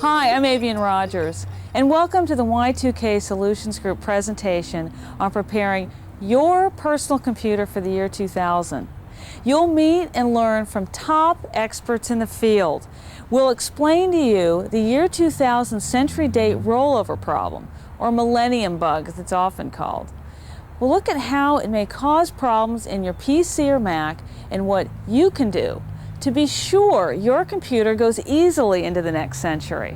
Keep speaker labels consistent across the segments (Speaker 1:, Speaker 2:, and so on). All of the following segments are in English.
Speaker 1: Hi, I'm Avian Rogers, and welcome to the Y2K Solutions Group presentation on preparing your personal computer for the year 2000. You'll meet and learn from top experts in the field. We'll explain to you the year 2000 century date rollover problem, or millennium bug as it's often called. We'll look at how it may cause problems in your PC or Mac and what you can do to be sure your computer goes easily into the next century.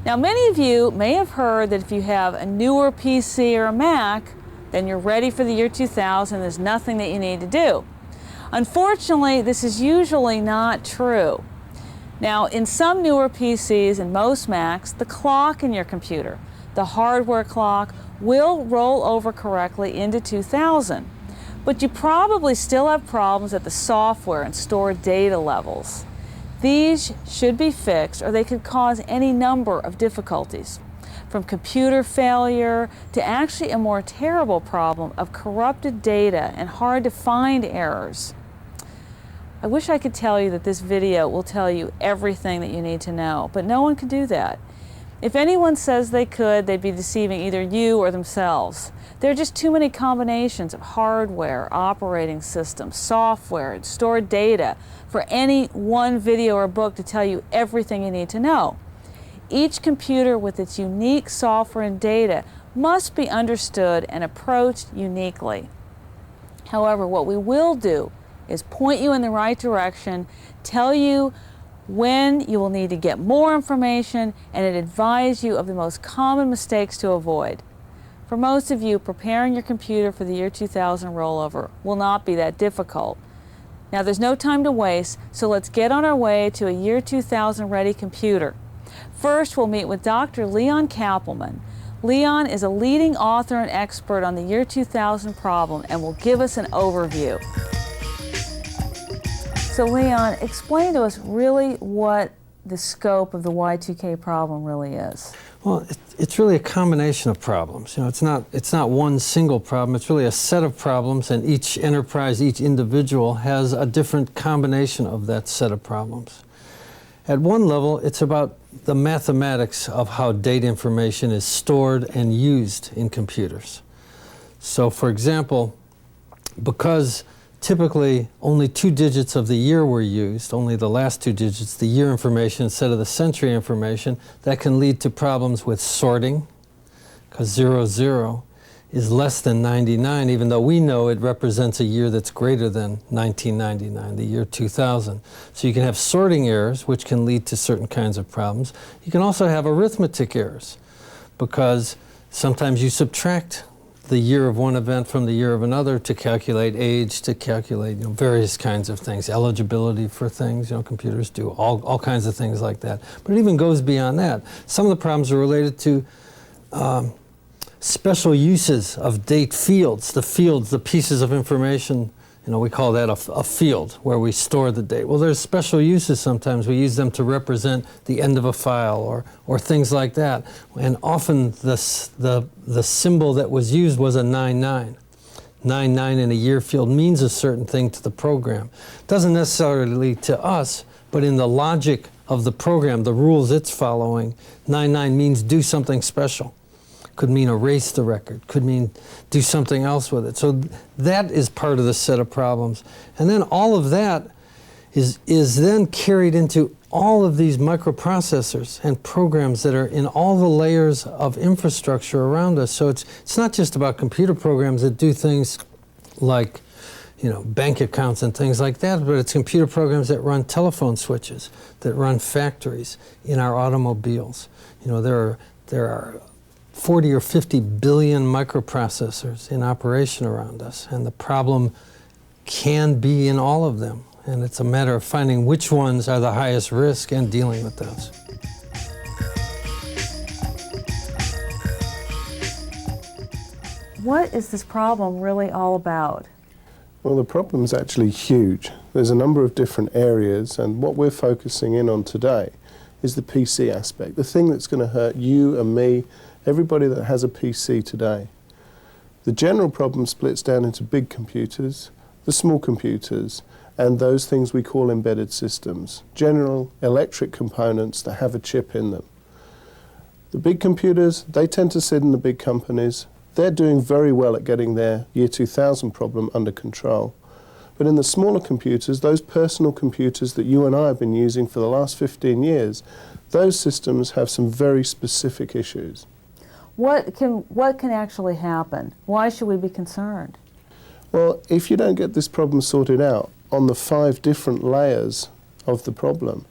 Speaker 1: Now, many of you may have heard that if you have a newer PC or a Mac, then you're ready for the year 2000, there's nothing that you need to do. Unfortunately, this is usually not true. Now, in some newer PCs and most Macs, the clock in your computer, the hardware clock, will roll over correctly into 2000. But you probably still have problems at the software and stored data levels. These should be fixed or they could cause any number of difficulties, from computer failure to actually a more terrible problem of corrupted data and hard to find errors. I wish I could tell you that this video will tell you everything that you need to know, but no one can do that. If anyone says they could, they'd be deceiving either you or themselves. There are just too many combinations of hardware, operating systems, software, and stored data for any one video or book to tell you everything you need to know. Each computer with its unique software and data must be understood and approached uniquely. However, what we will do is point you in the right direction, tell you when you will need to get more information, and advise you of the most common mistakes to avoid. For most of you, preparing your computer for the year 2000 rollover will not be that difficult. Now, there's no time to waste, so let's get on our way to a year 2000 ready computer. First, we'll meet with Dr. Leon Kappelman. Leon is a leading author and expert on the year 2000 problem and will give us an overview. So Leon, explain to us really what the scope of the Y2K problem really is.
Speaker 2: Well, it's really a combination of problems. You know, it's not one single problem. It's really a set of problems, and each enterprise, each individual has a different combination of that set of problems. At one level, it's about the mathematics of how data information is stored and used in computers. So, for example, because typically only 2 digits of the year were used, only the last 2 digits, the year information instead of the century information, that can lead to problems with sorting, because 00 is less than 99, even though we know it represents a year that's greater than 1999, the year 2000. So you can have sorting errors, which can lead to certain kinds of problems. You can also have arithmetic errors, because sometimes you subtract the year of one event from the year of another to calculate age, to calculate various kinds of things, eligibility for things. Computers do all kinds of things like that. But it even goes beyond that. Some of the problems are related to special uses of date fields, the pieces of information. We call that a field where we store the date. Well, there's special uses sometimes. We use them to represent the end of a file or things like that. And often the symbol that was used was a 99. 99 in a year field means a certain thing to the program. Doesn't necessarily to us, but in the logic of the program, the rules it's following, 99 means do something special. Could mean erase the record, could mean do something else with it. So that is part of the set of problems. And then all of that is then carried into all of these microprocessors and programs that are in all the layers of infrastructure around us. So it's not just about computer programs that do things like bank accounts and things like that, but it's computer programs that run telephone switches, that run factories, in our automobiles. There are 40 or 50 billion microprocessors in operation around us, and the problem can be in all of them. And it's a matter of finding which ones are the highest risk and dealing with those.
Speaker 1: What is this problem really all about?
Speaker 3: Well, the problem is actually huge. There's a number of different areas, and what we're focusing in on today is the PC aspect, the thing that's going to hurt you and me, everybody that has a PC today. The general problem splits down into big computers, the small computers, and those things we call embedded systems, general electric components that have a chip in them. The big computers, they tend to sit in the big companies. They're doing very well at getting their year 2000 problem under control. But in the smaller computers, those personal computers that you and I have been using for the last 15 years, those systems have some very specific issues.
Speaker 1: What can actually happen? Why should we be concerned?
Speaker 3: Well, if you don't get this problem sorted out on the 5 different layers of the problem,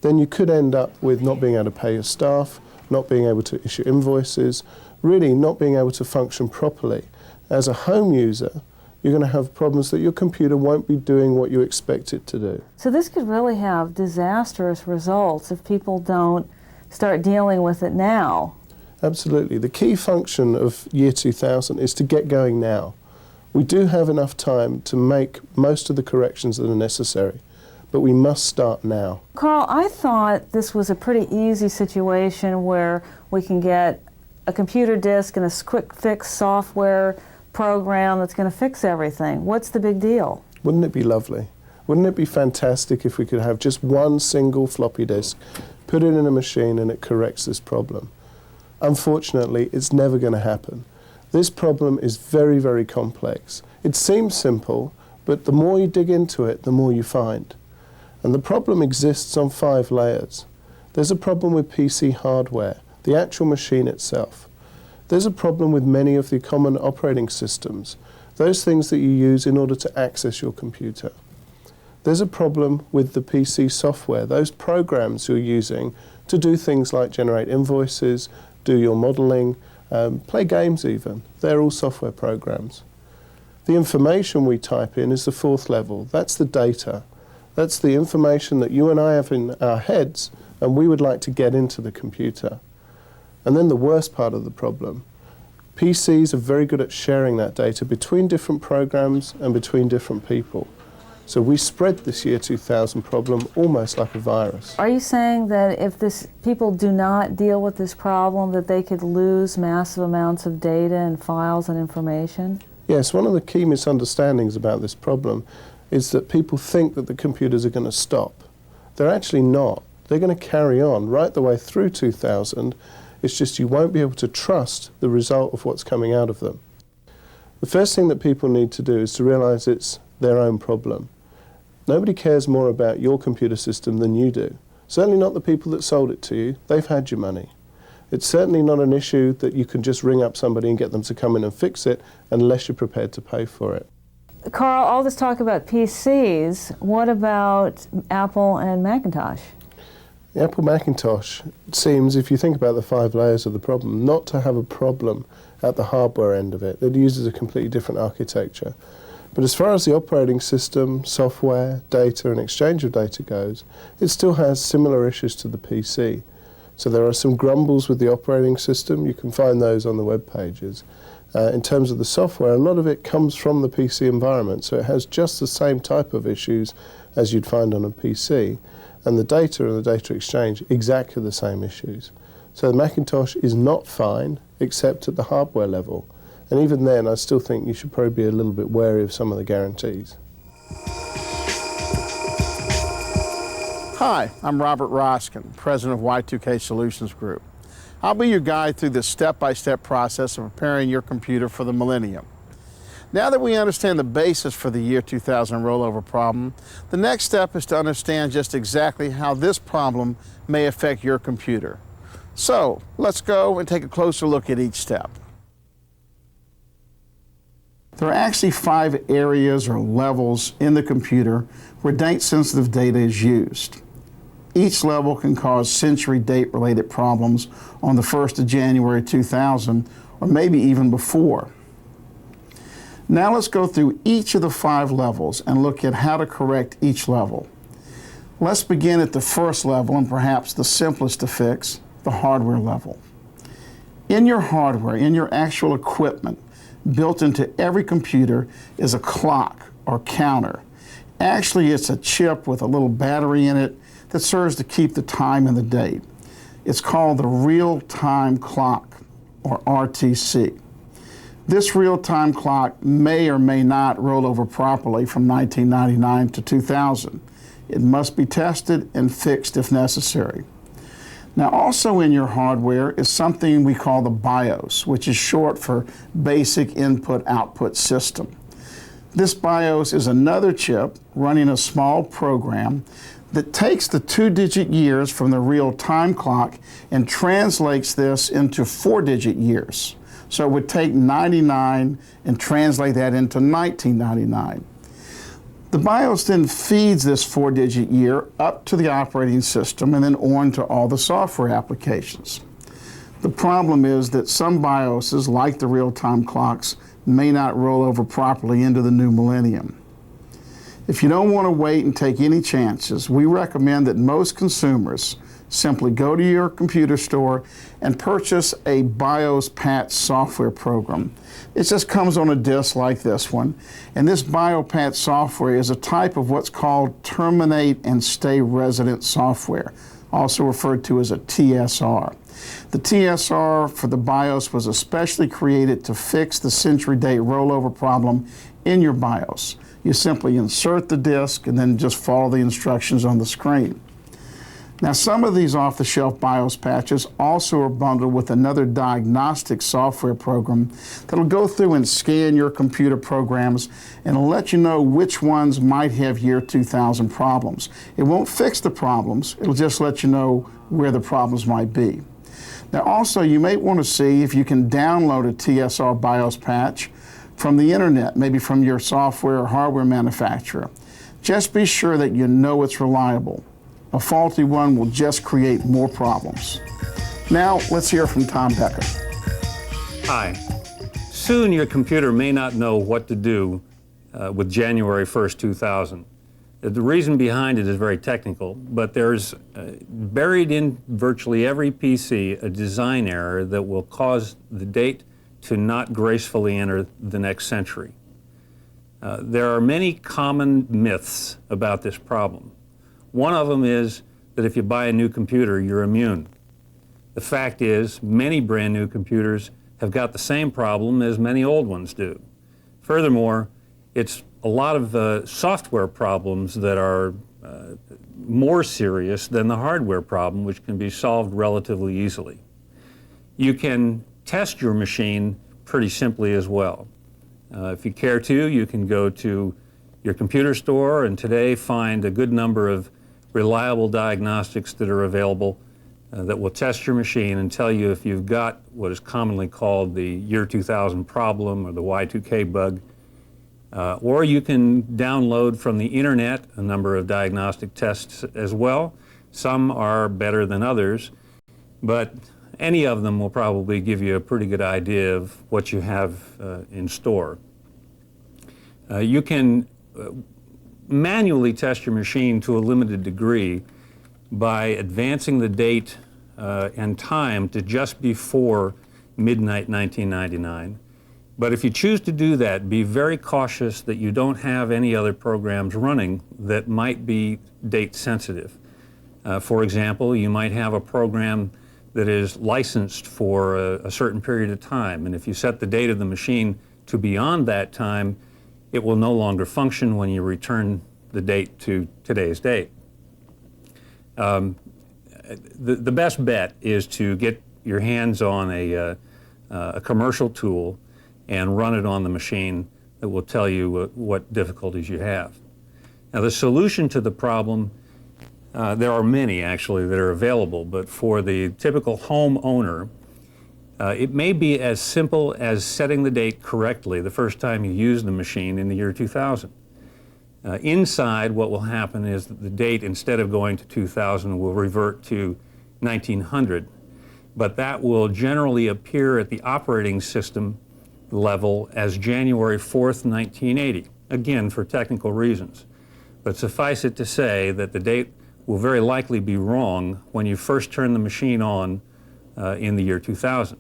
Speaker 3: then you could end up with not being able to pay your staff, not being able to issue invoices, really not being able to function properly. As a home user, you're going to have problems that your computer won't be doing what you expect it to do.
Speaker 1: So this could really have disastrous results if people don't start dealing with it now.
Speaker 3: Absolutely. The key function of year 2000 is to get going now. We do have enough time to make most of the corrections that are necessary, but we must start now.
Speaker 1: Carl, I thought this was a pretty easy situation where we can get a computer disk and a quick fix software program that's going to fix everything. What's the big deal?
Speaker 3: Wouldn't it be lovely? Wouldn't it be fantastic if we could have just one single floppy disk, put it in a machine and it corrects this problem? Unfortunately, it's never going to happen. This problem is very, very complex. It seems simple, but the more you dig into it, the more you find. And the problem exists on 5 layers. There's a problem with PC hardware, the actual machine itself. There's a problem with many of the common operating systems, those things that you use in order to access your computer. There's a problem with the PC software, those programs you're using to do things like generate invoices, do your modeling, play games even. They're all software programs. The information we type in is the 4th level. That's the data. That's the information that you and I have in our heads and we would like to get into the computer. And then the worst part of the problem. PCs are very good at sharing that data between different programs and between different people. So we spread this year 2000 problem almost like a virus.
Speaker 1: Are you saying that if people do not deal with this problem, that they could lose massive amounts of data and files and information?
Speaker 3: Yes, one of the key misunderstandings about this problem is that people think that the computers are going to stop. They're actually not. They're going to carry on right the way through 2000. It's just you won't be able to trust the result of what's coming out of them. The first thing that people need to do is to realize it's their own problem. Nobody cares more about your computer system than you do. Certainly not the people that sold it to you. They've had your money. It's certainly not an issue that you can just ring up somebody and get them to come in and fix it unless you're prepared to pay for it.
Speaker 1: Carl, all this talk about PCs, what about Apple and Macintosh?
Speaker 3: The Apple Macintosh seems, if you think about the 5 layers of the problem, not to have a problem at the hardware end of it. It uses a completely different architecture. But as far as the operating system, software, data and exchange of data goes, it still has similar issues to the PC. So there are some grumbles with the operating system. You can find those on the web pages. In terms of the software, a lot of it comes from the PC environment, so it has just the same type of issues as you'd find on a PC. And the data and the data exchange, exactly the same issues. So the Macintosh is not fine, except at the hardware level. And even then, I still think you should probably be a little bit wary of some of the guarantees.
Speaker 4: Hi, I'm Robert Roskin, president of Y2K Solutions Group. I'll be your guide through the step-by-step process of preparing your computer for the millennium. Now that we understand the basis for the year 2000 rollover problem, the next step is to understand just exactly how this problem may affect your computer. So, let's go and take a closer look at each step. There are actually 5 areas or levels in the computer where date-sensitive data is used. Each level can cause century date-related problems on the 1st of January 2000, or maybe even before. Now let's go through each of the 5 levels and look at how to correct each level. Let's begin at the first level, and perhaps the simplest to fix, the hardware level. In your hardware, in your actual equipment, built into every computer is a clock or counter. Actually, it's a chip with a little battery in it that serves to keep the time and the date. It's called the real-time clock, or RTC. This real-time clock may or may not roll over properly from 1999 to 2000. It must be tested and fixed if necessary. Now also in your hardware is something we call the BIOS, which is short for Basic Input-Output System. This BIOS is another chip running a small program that takes the 2-digit years from the real time clock and translates this into 4-digit years. So it would take 99 and translate that into 1999. The BIOS then feeds this 4-digit year up to the operating system and then on to all the software applications. The problem is that some BIOSes, like the real-time clocks, may not roll over properly into the new millennium. If you don't want to wait and take any chances, we recommend that most consumers simply go to your computer store and purchase a BIOS patch software program. It just comes on a disc like this one, and this BIOS patch software is a type of what's called terminate and stay resident software, also referred to as a TSR. The TSR for the BIOS was especially created to fix the century date rollover problem in your BIOS. You simply insert the disk and then just follow the instructions on the screen. Now, some of these off-the-shelf BIOS patches also are bundled with another diagnostic software program that'll go through and scan your computer programs and let you know which ones might have year 2000 problems. It won't fix the problems, it'll just let you know where the problems might be. Now also, you may want to see if you can download a TSR BIOS patch from the internet, maybe from your software or hardware manufacturer. Just be sure that you know it's reliable. A faulty one will just create more problems. Now, let's hear from Tom Becker.
Speaker 5: Hi. Soon your computer may not know what to do with January 1st, 2000. The reason behind it is very technical, but there's buried in virtually every PC a design error that will cause the date to not gracefully enter the next century. There are many common myths about this problem. One of them is that if you buy a new computer, you're immune. The fact is, many brand new computers have got the same problem as many old ones do. Furthermore, it's a lot of software problems that are more serious than the hardware problem, which can be solved relatively easily. You can test your machine pretty simply as well. If you care to, you can go to your computer store and today find a good number of reliable diagnostics that are available that will test your machine and tell you if you've got what is commonly called the year 2000 problem or the Y2K bug. Or you can download from the internet a number of diagnostic tests as well. Some are better than others, but any of them will probably give you a pretty good idea of what you have in store. You can manually test your machine to a limited degree by advancing the date and time to just before midnight 1999. But if you choose to do that, be very cautious that you don't have any other programs running that might be date sensitive. For example, you might have a program that is licensed for a certain period of time, and if you set the date of the machine to beyond that time, it will no longer function when you return the date to today's date. The best bet is to get your hands on a commercial tool and run it on the machine that will tell you what difficulties you have. Now, the solution to the problem, there are many actually that are available, but for the typical home owner, it may be as simple as setting the date correctly the first time you use the machine in the year 2000. Inside, what will happen is that the date, instead of going to 2000, will revert to 1900, but that will generally appear at the operating system level as January 4th, 1980, again for technical reasons. But suffice it to say that the date will very likely be wrong when you first turn the machine on in the year 2000.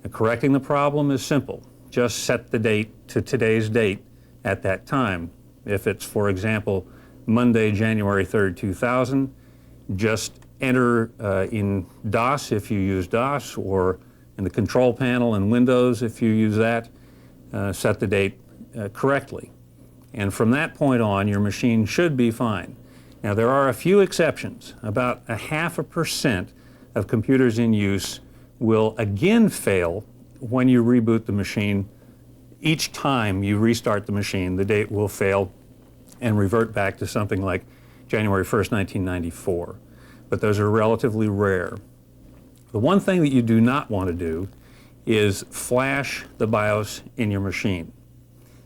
Speaker 5: And correcting the problem is simple. Just set the date to today's date at that time. If it's, for example, Monday, January 3rd, 2000, just enter in DOS if you use DOS, or in the control panel in Windows if you use that, set the date correctly. And from that point on, your machine should be fine. Now, there are a few exceptions. About 0.5% of computers in use will again fail when you reboot the machine. Each time you restart the machine, the date will fail and revert back to something like January 1st, 1994. But those are relatively rare. The one thing that you do not want to do is flash the BIOS in your machine.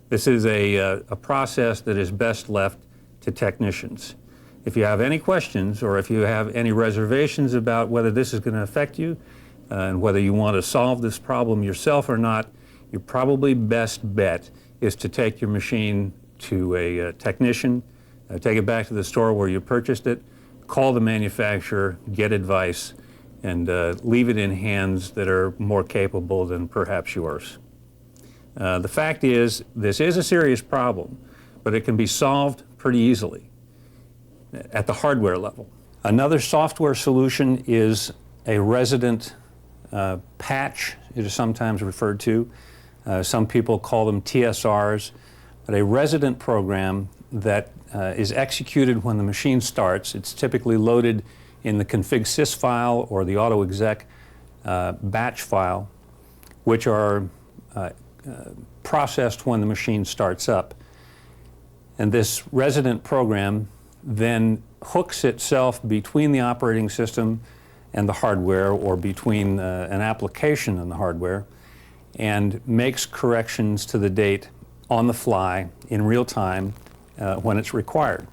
Speaker 5: This is a process that is best left to technicians. If you have any questions or if you have any reservations about whether this is going to affect you and whether you want to solve this problem yourself or not, your probably best bet is to take your machine to a technician, take it back to the store where you purchased it, call the manufacturer, get advice, and leave it in hands that are more capable than perhaps yours. The fact is, this is a serious problem, but it can be solved pretty easily at the hardware level. Another software solution is a resident patch, it is sometimes referred to. Some people call them TSRs, but a resident program that is executed when the machine starts. It's typically loaded in the config.sys file or the autoexec batch file, which are processed when the machine starts up. And this resident program then hooks itself between the operating system and the hardware, or between an application and the hardware, and makes corrections to the date on the fly in real time when it's required.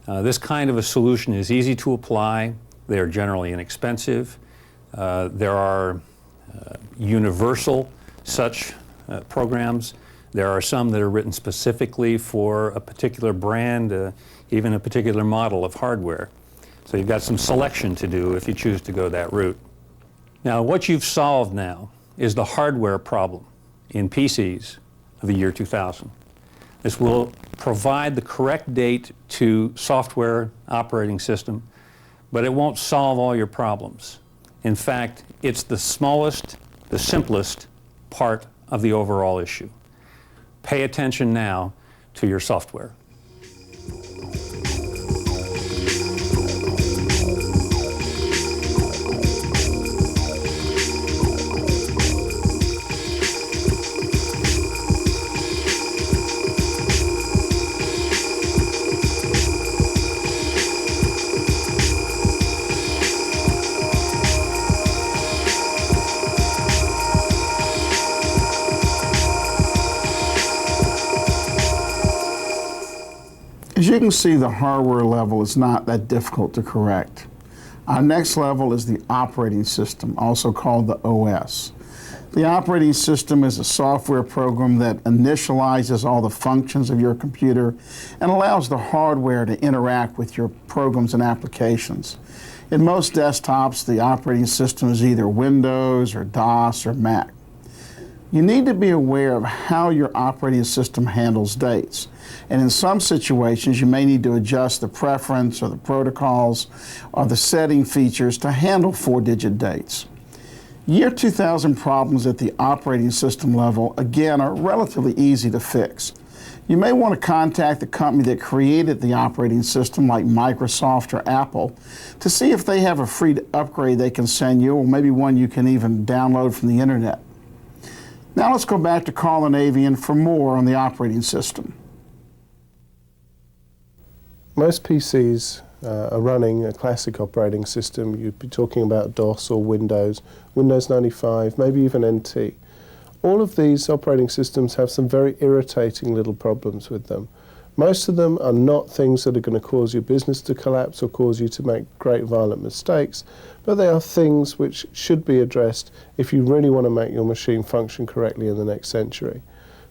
Speaker 5: This kind of a solution is easy to apply. They are generally inexpensive. There are universal such programs. There are some that are written specifically for a particular brand, even a particular model of hardware. So you've got some selection to do if you choose to go that route. Now, what you've solved now is the hardware problem in PCs of the year 2000. This will provide the correct date to software operating system, but it won't solve all your problems. In fact, it's the smallest, the simplest part of the overall issue. Pay attention now to your software.
Speaker 4: As you can see, the hardware level is not that difficult to correct. Our next level is the operating system, also called the OS. The operating system is a software program that initializes all the functions of your computer and allows the hardware to interact with your programs and applications. In most desktops, the operating system is either Windows or DOS or Mac. You need to be aware of how your operating system handles dates. And in some situations, you may need to adjust the preference or the protocols or the setting features to handle 4-digit dates. Year 2000 problems at the operating system level, again, are relatively easy to fix. You may want to contact the company that created the operating system, like Microsoft or Apple, to see if they have a free upgrade they can send you, or maybe one you can even download from the internet. Now let's go back to Carl and Avian for more on the operating system.
Speaker 3: Most PCs are running a classic operating system. You'd be talking about DOS or Windows, Windows 95, maybe even NT. All of these operating systems have some very irritating little problems with them. Most of them are not things that are going to cause your business to collapse or cause you to make great violent mistakes, but they are things which should be addressed if you really want to make your machine function correctly in the next century.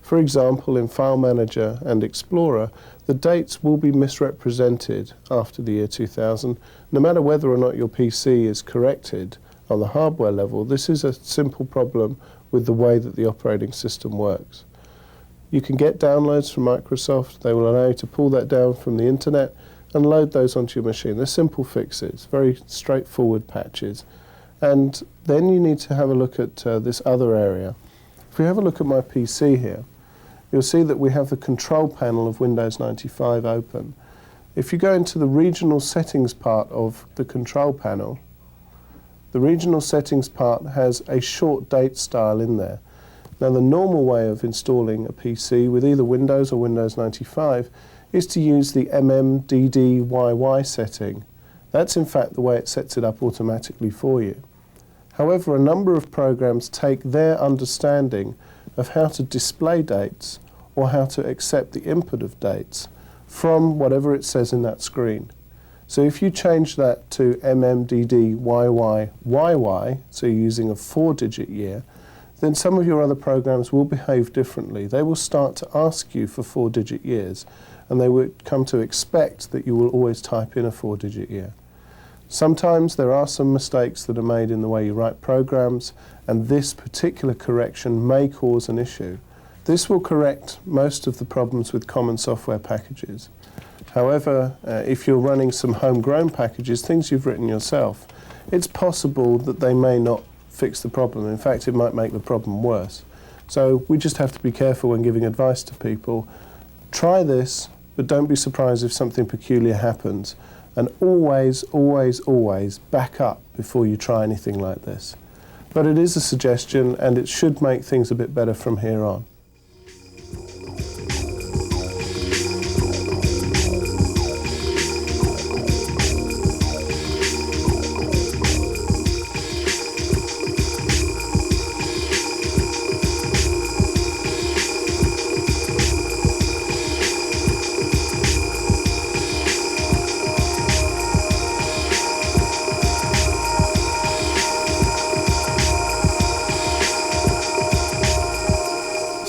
Speaker 3: For example, in File Manager and Explorer, the dates will be misrepresented after the year 2000. No matter whether or not your PC is corrected on the hardware level, this is a simple problem with the way that the operating system works. You can get downloads from Microsoft. They will allow you to pull that down from the internet and load those onto your machine. They're simple fixes, very straightforward patches. And then you need to have a look at this other area. If we have a look at my PC here, you'll see that we have the control panel of Windows 95 open. If you go into the regional settings part of the control panel, The regional settings part has a short date style in there. Now the normal way of installing a PC with either Windows or Windows 95 is to use the MMDDYY setting. That's in fact the way it sets it up automatically for you. However, a number of programs take their understanding of how to display dates or how to accept the input of dates from whatever it says in that screen. So if you change that to MMDDYYYY, so you're using a 4-digit year, then some of your other programs will behave differently. They will start to ask you for 4-digit years, and they will come to expect that you will always type in a 4-digit year. Sometimes there are some mistakes that are made in the way you write programs, and this particular correction may cause an issue. This will correct most of the problems with common software packages. However, if you're running some homegrown packages, things you've written yourself, it's possible that they may not fix the problem. In fact, it might make the problem worse. So we just have to be careful when giving advice to people. Try this, but don't be surprised if something peculiar happens. And always, always, always back up before you try anything like this. But it is a suggestion, and it should make things a bit better from here on.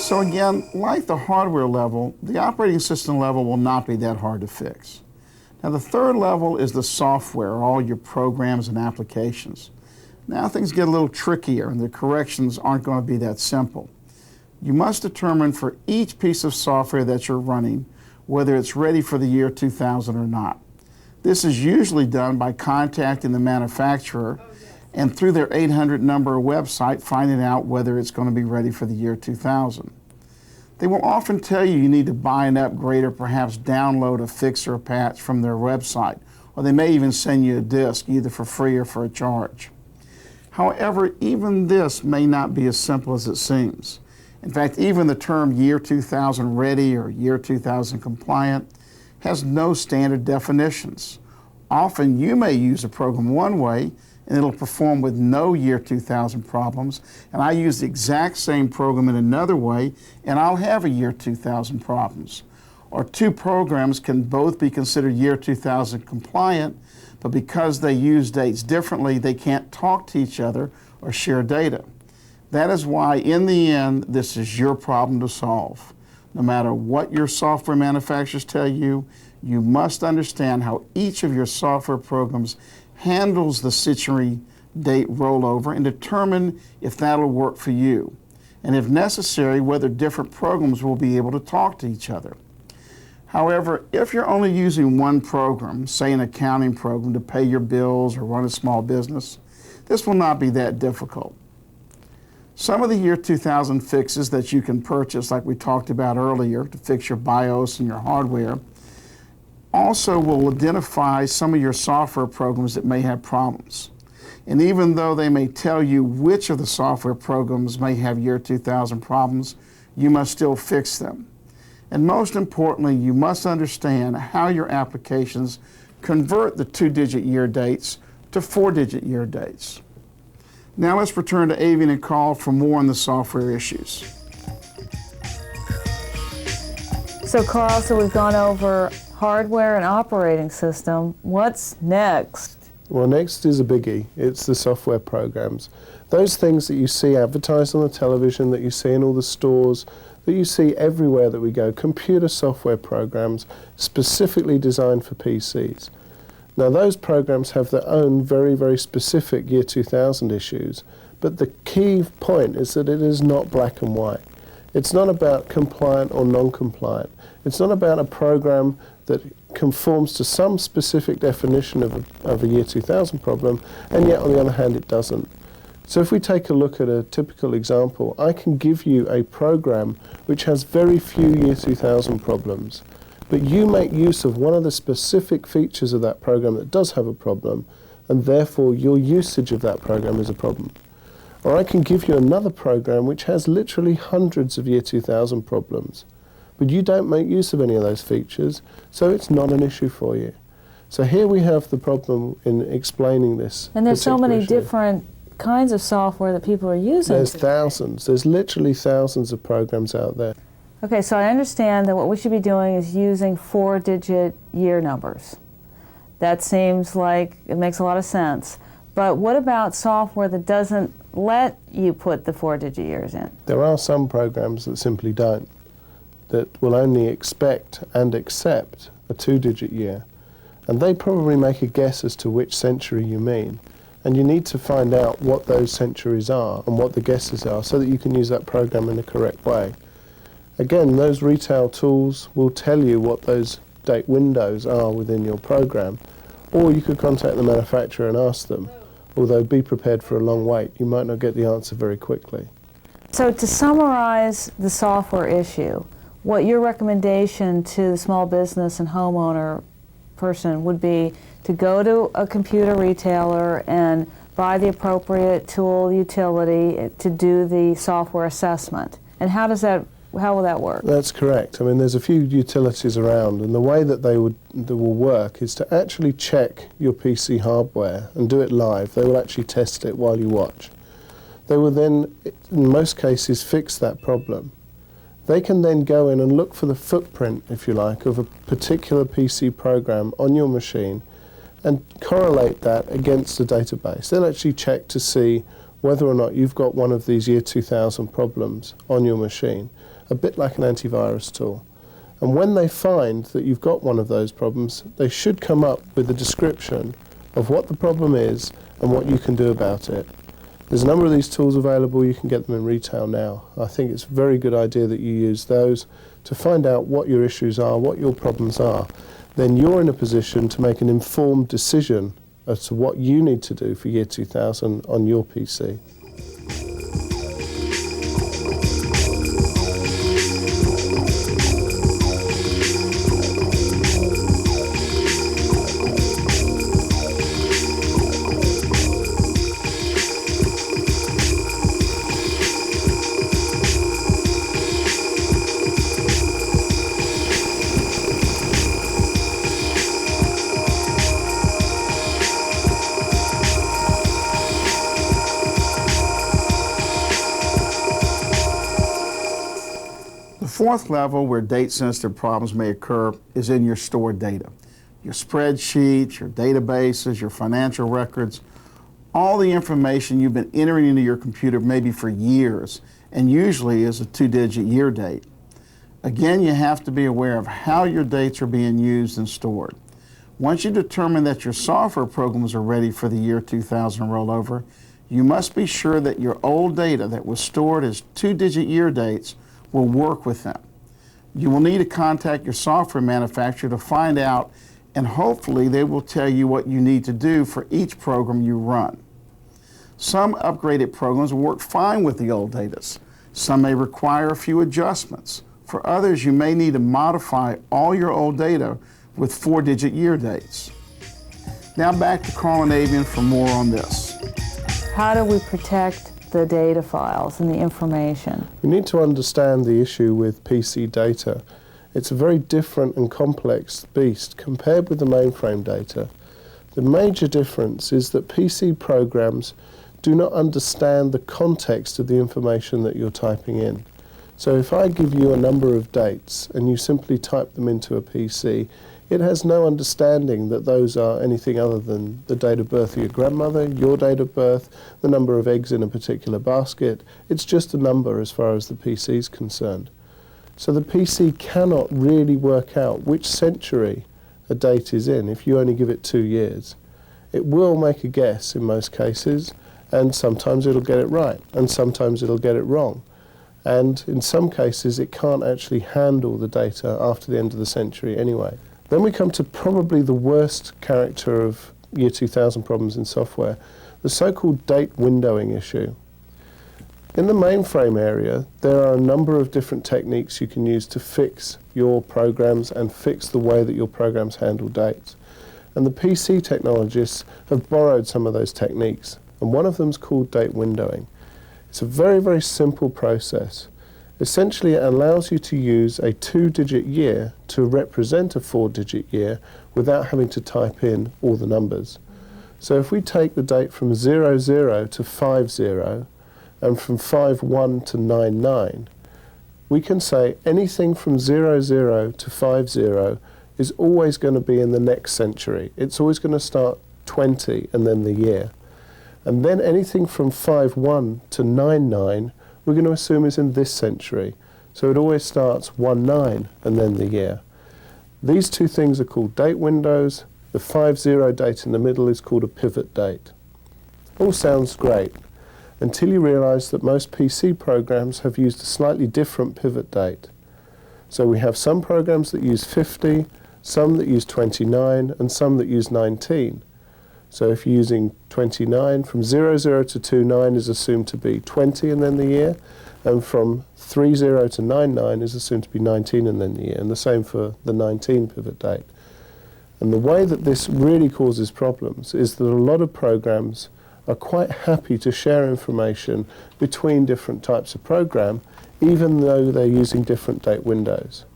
Speaker 4: So again, like the hardware level, the operating system level will not be that hard to fix. Now the third level is the software, all your programs and applications. Now things get a little trickier and the corrections aren't going to be that simple. You must determine for each piece of software that you're running whether it's ready for the year 2000 or not. This is usually done by contacting the manufacturer and through their 800 number website finding out whether it's going to be ready for the year 2000. They will often tell you you need to buy an upgrade or perhaps download a fix or a patch from their website, or they may even send you a disk either for free or for a charge. However, even this may not be as simple as it seems. In fact, even the term year 2000 ready or year 2000 compliant has no standard definitions. Often you may use a program one way and it'll perform with no year 2000 problems, and I use the exact same program in another way and I'll have a year 2000 problems. Or two programs can both be considered year 2000 compliant, but because they use dates differently, they can't talk to each other or share data. That is why, in the end, this is your problem to solve. No matter what your software manufacturers tell you, you must understand how each of your software programs handles the century date rollover and determine if that'll work for you. And if necessary, whether different programs will be able to talk to each other. However, if you're only using one program, say an accounting program to pay your bills or run a small business, this will not be that difficult. Some of the year 2000 fixes that you can purchase, like we talked about earlier, to fix your BIOS and your hardware, also will identify some of your software programs that may have problems. And even though they may tell you which of the software programs may have year 2000 problems, you must still fix them. And most importantly, you must understand how your applications convert the 2-digit year dates to 4-digit year dates. Now let's return to Avian and Carl for more on the software issues.
Speaker 1: So Carl, we've gone over hardware and operating system. What's next?
Speaker 3: Well, next is a biggie. It's the software programs. Those things that you see advertised on the television, that you see in all the stores, that you see everywhere that we go, computer software programs specifically designed for PCs. Now those programs have their own very, very specific year 2000 issues, but the key point is that it is not black and white. It's not about compliant or non-compliant. It's not about a program that conforms to some specific definition of a year 2000 problem, and yet on the other hand it doesn't. So if we take a look at a typical example, I can give you a program which has very few year 2000 problems, but you make use of one of the specific features of that program that does have a problem, and therefore your usage of that program is a problem. Or I can give you another program which has literally hundreds of year 2000 problems, but you don't make use of any of those features, so it's not an issue for you. So here we have the problem in explaining this.
Speaker 1: And there's so many
Speaker 3: issue.
Speaker 1: different kinds of software that people are using.
Speaker 3: There's thousands. There's literally thousands of programs out there.
Speaker 1: Okay, so I understand that what we should be doing is using 4-digit year numbers. That seems like it makes a lot of sense. But what about software that doesn't let you put the 4-digit years in?
Speaker 3: There are some programs that simply don't, that will only expect and accept a 2-digit year. And they probably make a guess as to which century you mean. And you need to find out what those centuries are and what the guesses are so that you can use that program in the correct way. Again, those retail tools will tell you what those date windows are within your program, or you could contact the manufacturer and ask them. Although be prepared for a long wait, you might not get the answer very quickly.
Speaker 1: So to summarize the software issue, what your recommendation to the small business and homeowner person would be to go to a computer retailer and buy the appropriate tool utility to do the software assessment. And how will that work?
Speaker 3: That's correct. I mean, there's a few utilities around, and the way that they will work is to actually check your PC hardware and do it live. They will actually test it while you watch. They will then, in most cases, fix that problem. They can then go in and look for the footprint, if you like, of a particular PC program on your machine and correlate that against the database. They'll actually check to see whether or not you've got one of these year 2000 problems on your machine, a bit like an antivirus tool. And when they find that you've got one of those problems, they should come up with a description of what the problem is and what you can do about it. There's a number of these tools available. You can get them in retail now. I think it's a very good idea that you use those to find out what your issues are, what your problems are. Then you're in a position to make an informed decision as to what you need to do for year 2000 on your PC.
Speaker 4: The fourth level where date-sensitive problems may occur is in your stored data. Your spreadsheets, your databases, your financial records, all the information you've been entering into your computer maybe for years, and usually is a 2-digit year date. Again, you have to be aware of how your dates are being used and stored. Once you determine that your software programs are ready for the year 2000 rollover, you must be sure that your old data that was stored as 2-digit year dates will work with them. You will need to contact your software manufacturer to find out, and hopefully they will tell you what you need to do for each program you run. Some upgraded programs will work fine with the old data. Some may require a few adjustments. For others, you may need to modify all your old data with 4-digit year dates. Now back to Carl and Avian for more on this.
Speaker 1: How do we protect the data files and the information?
Speaker 3: You need to understand the issue with PC data. It's a very different and complex beast compared with the mainframe data. The major difference is that PC programs do not understand the context of the information that you're typing in. So if I give you a number of dates and you simply type them into a PC, it has no understanding that those are anything other than the date of birth of your grandmother, your date of birth, the number of eggs in a particular basket. It's just a number as far as the PC is concerned. So the PC cannot really work out which century a date is in if you only give it 2 years. It will make a guess in most cases, and sometimes it'll get it right, and sometimes it'll get it wrong. And in some cases, it can't actually handle the data after the end of the century anyway. Then we come to probably the worst character of year 2000 problems in software, the so-called date windowing issue. In the mainframe area, there are a number of different techniques you can use to fix your programs and fix the way that your programs handle dates. And the PC technologists have borrowed some of those techniques. And one of them is called date windowing. It's a very, very simple process. Essentially, it allows you to use a 2-digit year to represent a 4-digit year without having to type in all the numbers. So if we take the date from 00 to 50 and from 51 to 99, we can say anything from 00 to 50 is always going to be in the next century. It's always going to start 20 and then the year. And then anything from 51 to 99, we're going to assume is in this century. So it always starts 19 and then the year. These two things are called date windows. The 50 date in the middle is called a pivot date. All sounds great until you realize that most PC programs have used a slightly different pivot date. So we have some programs that use 50, some that use 29, and some that use 19. So if you're using 29, from 00 to 29 is assumed to be 20 and then the year, and from 30 to 99 is assumed to be 19 and then the year, and the same for the 19 pivot date. And the way that this really causes problems is that a lot of programs are quite happy to share information between different types of program, even though they're using different date windows.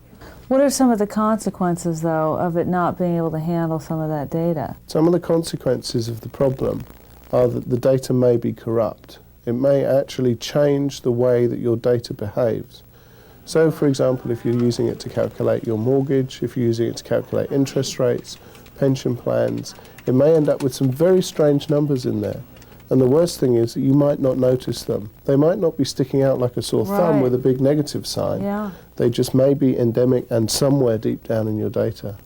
Speaker 1: What are some of the consequences, though, of it not being able to handle some of that data?
Speaker 3: Some of the consequences of the problem are that the data may be corrupt. It may actually change the way that your data behaves. So, for example, if you're using it to calculate your mortgage, if you're using it to calculate interest rates, pension plans, it may end up with some very strange numbers in there. And the worst thing is that you might not notice them. They might not be sticking out like a sore thumb with a big negative sign.
Speaker 1: Yeah.
Speaker 3: They just may be endemic and somewhere deep down in your data.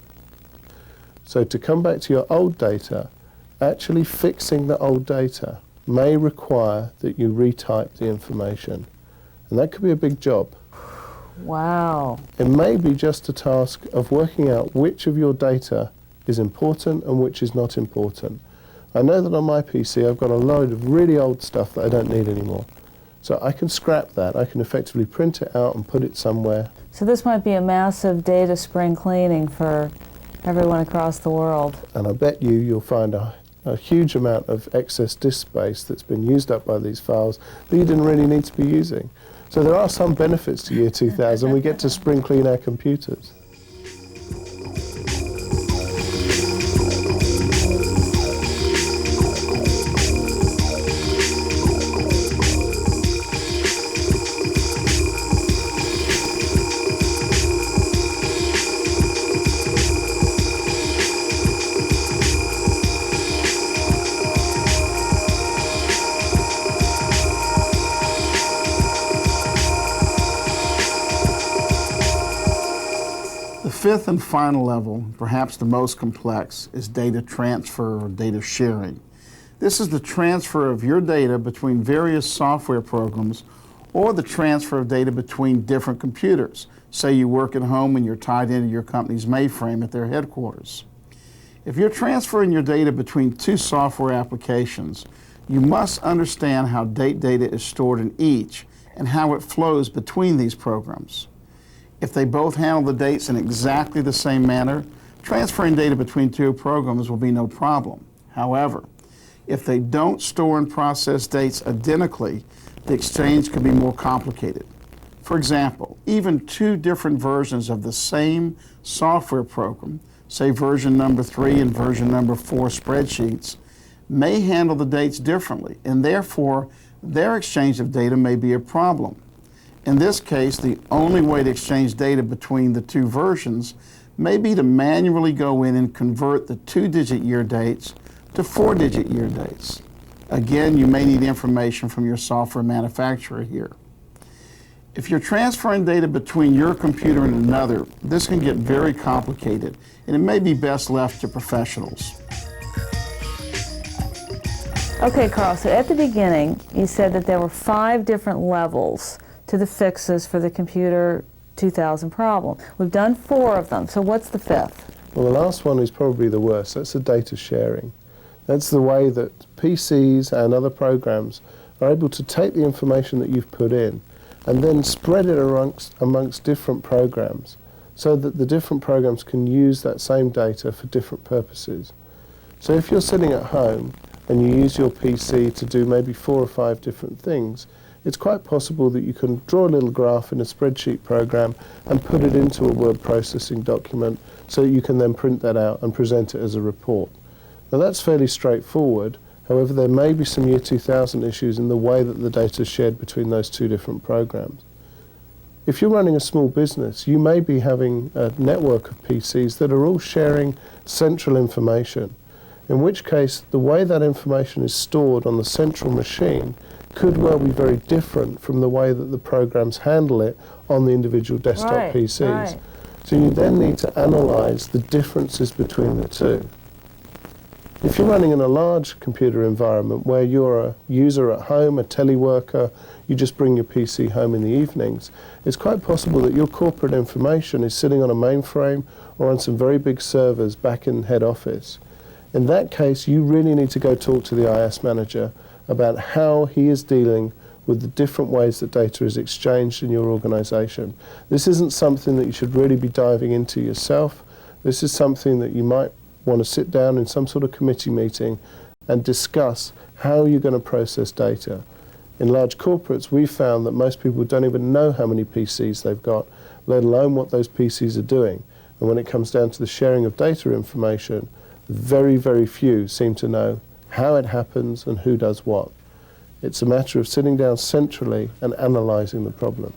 Speaker 3: So to come back to your old data, actually fixing the old data may require that you retype the information. And that could be a big job.
Speaker 1: Wow.
Speaker 3: It may be just a task of working out which of your data is important and which is not important. I know that on my PC I've got a load of really old stuff that I don't need anymore. So I can scrap that. I can effectively print it out and put it somewhere.
Speaker 1: So this might be a massive data spring cleaning for everyone across the world.
Speaker 3: And I bet you'll find a huge amount of excess disk space that's been used up by these files that you didn't really need to be using. So there are some benefits to year 2000. We get to spring clean our computers.
Speaker 4: The fifth and final level, perhaps the most complex, is data transfer or data sharing. This is the transfer of your data between various software programs or the transfer of data between different computers. Say you work at home and you're tied into your company's mainframe at their headquarters. If you're transferring your data between two software applications, you must understand how date data is stored in each and how it flows between these programs. If they both handle the dates in exactly the same manner, transferring data between two programs will be no problem. However, if they don't store and process dates identically, the exchange can be more complicated. For example, even two different versions of the same software program, say version number 3 and version number 4 spreadsheets, may handle the dates differently, and therefore their exchange of data may be a problem. In this case, the only way to exchange data between the two versions may be to manually go in and convert the 2-digit year dates to 4-digit year dates. Again, you may need information from your software manufacturer here. If you're transferring data between your computer and another, this can get very complicated, and it may be best left to professionals.
Speaker 1: Okay, Carl, so at the beginning, you said that there were 5 different levels to the fixes for the computer 2000 problem. We've done 4 of them, so what's the 5th?
Speaker 3: Well, the last one is probably the worst. That's the data sharing. That's the way that PCs and other programs are able to take the information that you've put in and then spread it amongst different programs so that the different programs can use that same data for different purposes. So if you're sitting at home and you use your PC to do maybe 4 or 5 different things, it's quite possible that you can draw a little graph in a spreadsheet program and put it into a word processing document so you can then print that out and present it as a report. Now that's fairly straightforward. However, there may be some year 2000 issues in the way that the data is shared between those 2 different programs. If you're running a small business, you may be having a network of PCs that are all sharing central information, in which case the way that information is stored on the central machine could well be very different from the way that the programs handle it on the individual desktop PCs.
Speaker 1: Right.
Speaker 3: So you then need to analyze the differences between the 2. If you're running in a large computer environment where you're a user at home, a teleworker, you just bring your PC home in the evenings, it's quite possible that your corporate information is sitting on a mainframe or on some very big servers back in head office. In that case, you really need to go talk to the IS manager about how he is dealing with the different ways that data is exchanged in your organization. This isn't something that you should really be diving into yourself. This is something that you might want to sit down in some sort of committee meeting and discuss how you're going to process data. In large corporates, we've found that most people don't even know how many PCs they've got, let alone what those PCs are doing. And when it comes down to the sharing of data information, very, very few seem to know how it happens and who does what. It's a matter of sitting down centrally and analyzing the problem.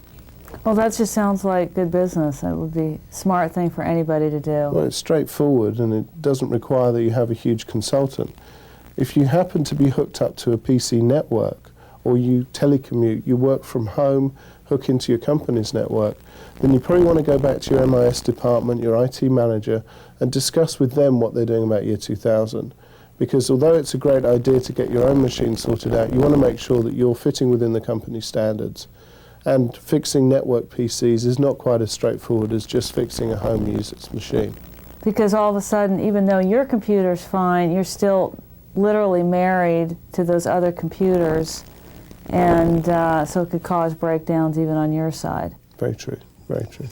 Speaker 1: Well, that just sounds like good business. It would be a smart thing for anybody to do.
Speaker 3: Well, it's straightforward and it doesn't require that you have a huge consultant. If you happen to be hooked up to a PC network or you telecommute, you work from home, hook into your company's network, then you probably want to go back to your MIS department, your IT manager, and discuss with them what they're doing about year 2000. Because although it's a great idea to get your own machine sorted out, you want to make sure that you're fitting within the company standards. And fixing network PCs is not quite as straightforward as just fixing a home user's machine.
Speaker 1: Because all of a sudden, even though your computer's fine, you're still literally married to those other computers, and so it could cause breakdowns even on your side.
Speaker 3: Very true, very true.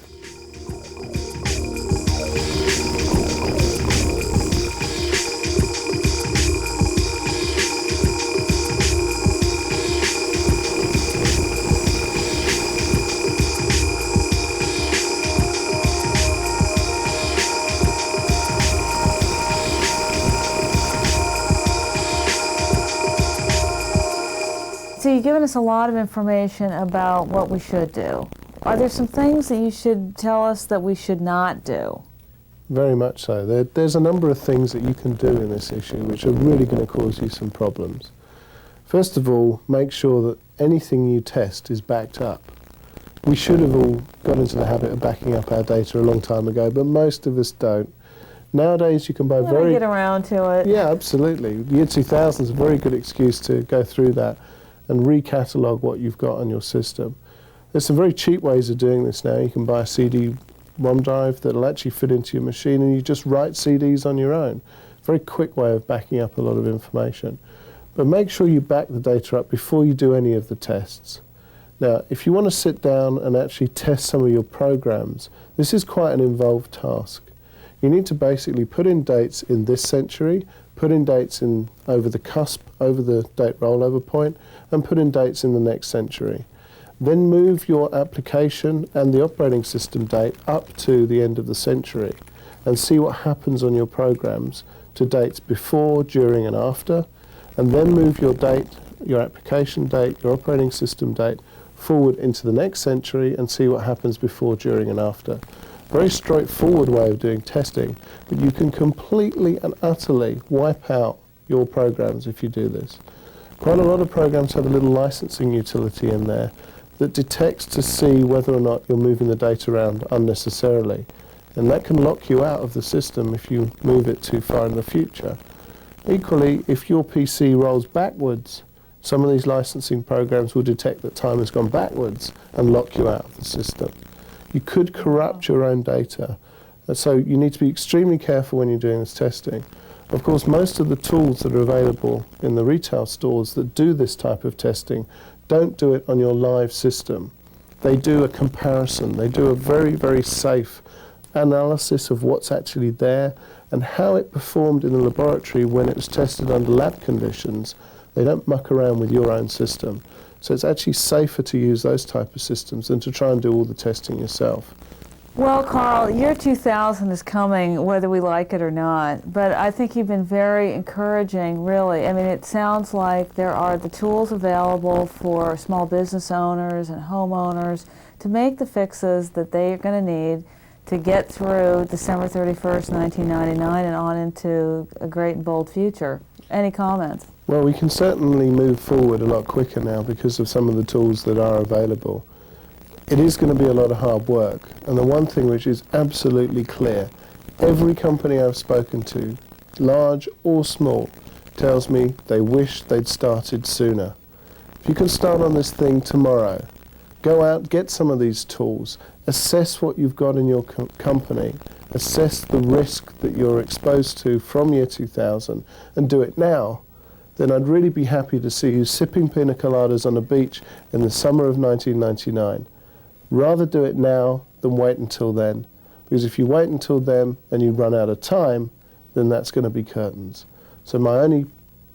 Speaker 1: So you've given us a lot of information about what we should do. Are there some things that you should tell us that we should not do?
Speaker 3: Very much so. There's a number of things that you can do in this issue which are really going to cause you some problems. First of all, make sure that anything you test is backed up. We should have all got into the habit of backing up our data a long time ago, but most of us don't. Nowadays you can buy
Speaker 1: When I get around to it.
Speaker 3: Yeah, absolutely. Year 2000 is a very good excuse to go through that and recatalog what you've got on your system. There's some very cheap ways of doing this now. You can buy a CD-ROM drive that'll actually fit into your machine and you just write CDs on your own. Very quick way of backing up a lot of information. But make sure you back the data up before you do any of the tests. Now, if you want to sit down and actually test some of your programs, this is quite an involved task. You need to basically put in dates in this century, put in dates in over the cusp, over the date rollover point, and put in dates in the next century. Then move your application and the operating system date up to the end of the century and see what happens on your programs to dates before, during, and after, and then move your date, your application date, your operating system date forward into the next century and see what happens before, during, and after. Very straightforward way of doing testing, but you can completely and utterly wipe out your programs if you do this. Quite a lot of programs have a little licensing utility in there that detects to see whether or not you're moving the data around unnecessarily. And that can lock you out of the system if you move it too far in the future. Equally, if your PC rolls backwards, some of these licensing programs will detect that time has gone backwards and lock you out of the system. You could corrupt your own data. And so you need to be extremely careful when you're doing this testing. Of course, most of the tools that are available in the retail stores that do this type of testing don't do it on your live system. They do a comparison. They do a very, very safe analysis of what's actually there and how it performed in the laboratory when it was tested under lab conditions. They don't muck around with your own system. So it's actually safer to use those type of systems than to try and do all the testing yourself.
Speaker 1: Well, Carl, year 2000 is coming whether we like it or not, but I think you've been very encouraging, really. I mean, it sounds like there are the tools available for small business owners and homeowners to make the fixes that they are going to need to get through December 31st, 1999 and on into a great and bold future. Any comments?
Speaker 3: Well, we can certainly move forward a lot quicker now because of some of the tools that are available. It is going to be a lot of hard work, and the one thing which is absolutely clear, every company I've spoken to, large or small, tells me they wish they'd started sooner. If you can start on this thing tomorrow, go out, get some of these tools, assess what you've got in your company, assess the risk that you're exposed to from year 2000, and do it now, then I'd really be happy to see you sipping pina coladas on a beach in the summer of 1999. Rather do it now than wait until then, because if you wait until then and you run out of time, then that's going to be curtains. So my only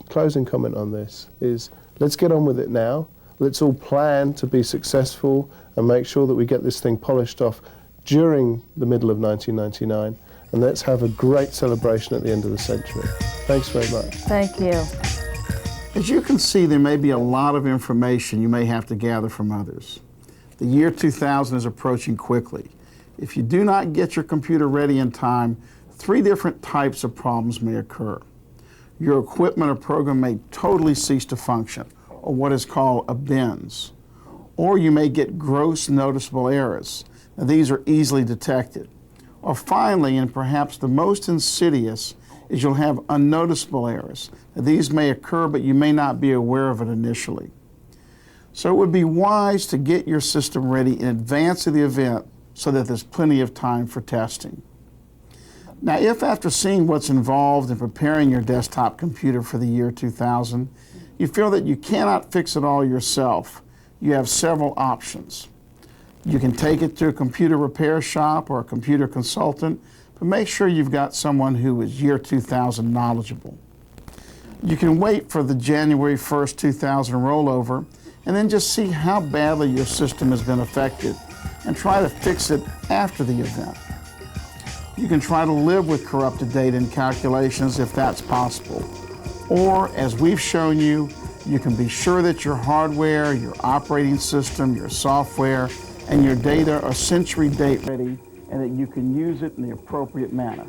Speaker 3: closing comment on this is, let's get on with it now. Let's all plan to be successful and make sure that we get this thing polished off during the middle of 1999, and let's have a great celebration at the end of the century. Thanks very much.
Speaker 1: Thank you.
Speaker 4: As you can see, there may be a lot of information you may have to gather from others. The year 2000 is approaching quickly. If you do not get your computer ready in time, 3 different types of problems may occur. Your equipment or program may totally cease to function, or what is called a bins. Or you may get gross noticeable errors. Now, these are easily detected. Or finally, and perhaps the most insidious, is you'll have unnoticeable errors. Now, these may occur, but you may not be aware of it initially. So it would be wise to get your system ready in advance of the event so that there's plenty of time for testing. Now, if after seeing what's involved in preparing your desktop computer for the year 2000, you feel that you cannot fix it all yourself, you have several options. You can take it to a computer repair shop or a computer consultant, but make sure you've got someone who is year 2000 knowledgeable. You can wait for the January 1st, 2000 rollover and then just see how badly your system has been affected and try to fix it after the event. You can try to live with corrupted data and calculations if that's possible. Or, as we've shown you, you can be sure that your hardware, your operating system, your software, and your data are century date ready and that you can use it in the appropriate manner.